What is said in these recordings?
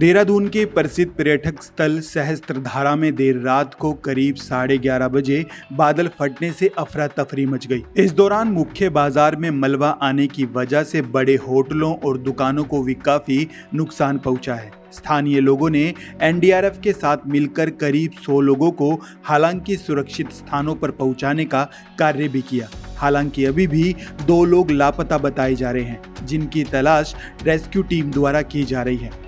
देहरादून के प्रसिद्ध पर्यटक स्थल सहस्त्रधारा में देर रात को करीब 11:30 बजे बादल फटने से अफरा तफरी मच गई। इस दौरान मुख्य बाजार में मलबा आने की वजह से बड़े होटलों और दुकानों को भी काफी नुकसान पहुंचा है। स्थानीय लोगों ने एनडीआरएफ के साथ मिलकर करीब 100 लोगों को हालांकि सुरक्षित स्थानों पर पहुंचाने का कार्य भी किया। हालांकि अभी भी 2 लोग लापता बताए जा रहे हैं, जिनकी तलाश रेस्क्यू टीम द्वारा की जा रही है।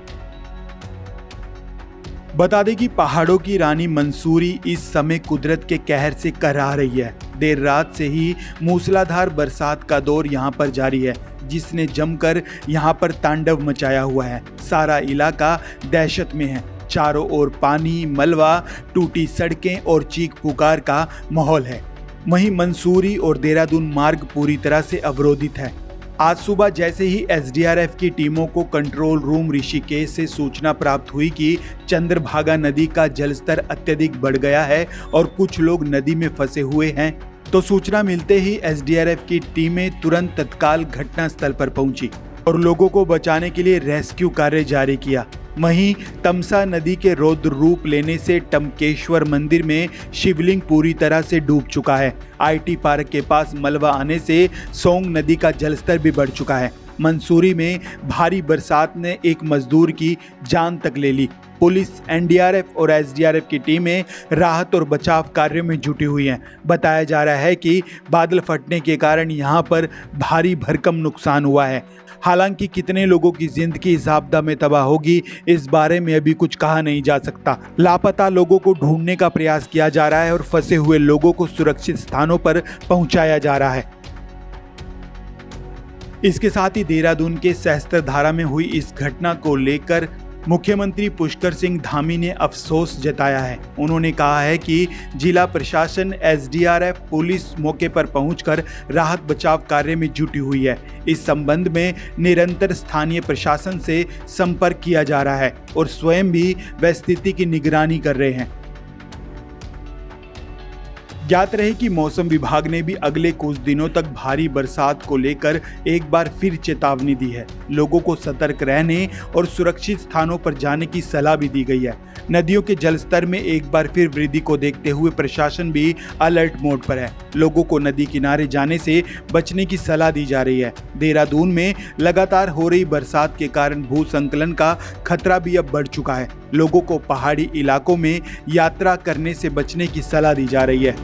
बता दें कि पहाड़ों की रानी मंसूरी इस समय कुदरत के कहर से कराह रही है। देर रात से ही मूसलाधार बरसात का दौर यहां पर जारी है, जिसने जमकर यहां पर तांडव मचाया हुआ है। सारा इलाका दहशत में है। चारों ओर पानी, मलबा, टूटी सड़कें और चीख पुकार का माहौल है। वहीं मंसूरी और देहरादून मार्ग पूरी तरह से अवरोधित है। आज सुबह जैसे ही एसडीआरएफ की टीमों को कंट्रोल रूम ऋषिकेश से सूचना प्राप्त हुई कि चंद्रभागा नदी का जलस्तर अत्यधिक बढ़ गया है और कुछ लोग नदी में फंसे हुए हैं, तो सूचना मिलते ही एसडीआरएफ की टीमें तुरंत तत्काल घटनास्थल पर पहुंची और लोगों को बचाने के लिए रेस्क्यू कार्य जारी किया। वहीं तमसा नदी के रौद्र रूप लेने से टमकेश्वर मंदिर में शिवलिंग पूरी तरह से डूब चुका है। आईटी पार्क के पास मलबा आने से सोंग नदी का जलस्तर भी बढ़ चुका है। मंसूरी में भारी बरसात ने एक मजदूर की जान तक ले ली। पुलिस, एनडीआरएफ और एसडीआरएफ की टीमें राहत और बचाव कार्यों में जुटी हुई हैं। बताया जा रहा है कि बादल फटने के कारण यहां पर भारी भरकम नुकसान हुआ है। हालांकि कितने लोगों की जिंदगी इस आपदा में तबाह होगी, इस बारे में अभी कुछ कहा नहीं जा सकता। लापता लोगों को ढूंढने का प्रयास किया जा रहा है और फंसे हुए लोगों को सुरक्षित स्थानों पर पहुंचाया जा रहा है। इसके साथ ही देहरादून के सहस्त्रधारा में हुई इस घटना को लेकर मुख्यमंत्री पुष्कर सिंह धामी ने अफसोस जताया है। उन्होंने कहा है कि जिला प्रशासन, एसडीआरएफ, पुलिस मौके पर पहुंचकर राहत बचाव कार्य में जुटी हुई है। इस संबंध में निरंतर स्थानीय प्रशासन से संपर्क किया जा रहा है और स्वयं भी वह स्थिति की निगरानी कर रहे हैं। ज्ञात रहे कि मौसम विभाग ने भी अगले कुछ दिनों तक भारी बरसात को लेकर एक बार फिर चेतावनी दी है। लोगों को सतर्क रहने और सुरक्षित स्थानों पर जाने की सलाह भी दी गई है। नदियों के जलस्तर में एक बार फिर वृद्धि को देखते हुए प्रशासन भी अलर्ट मोड पर है। लोगों को नदी किनारे जाने से बचने की सलाह दी जा रही है। देहरादून में लगातार हो रही बरसात के कारण भूस्खलन का खतरा भी अब बढ़ चुका है। लोगों को पहाड़ी इलाकों में यात्रा करने से बचने की सलाह दी जा रही है।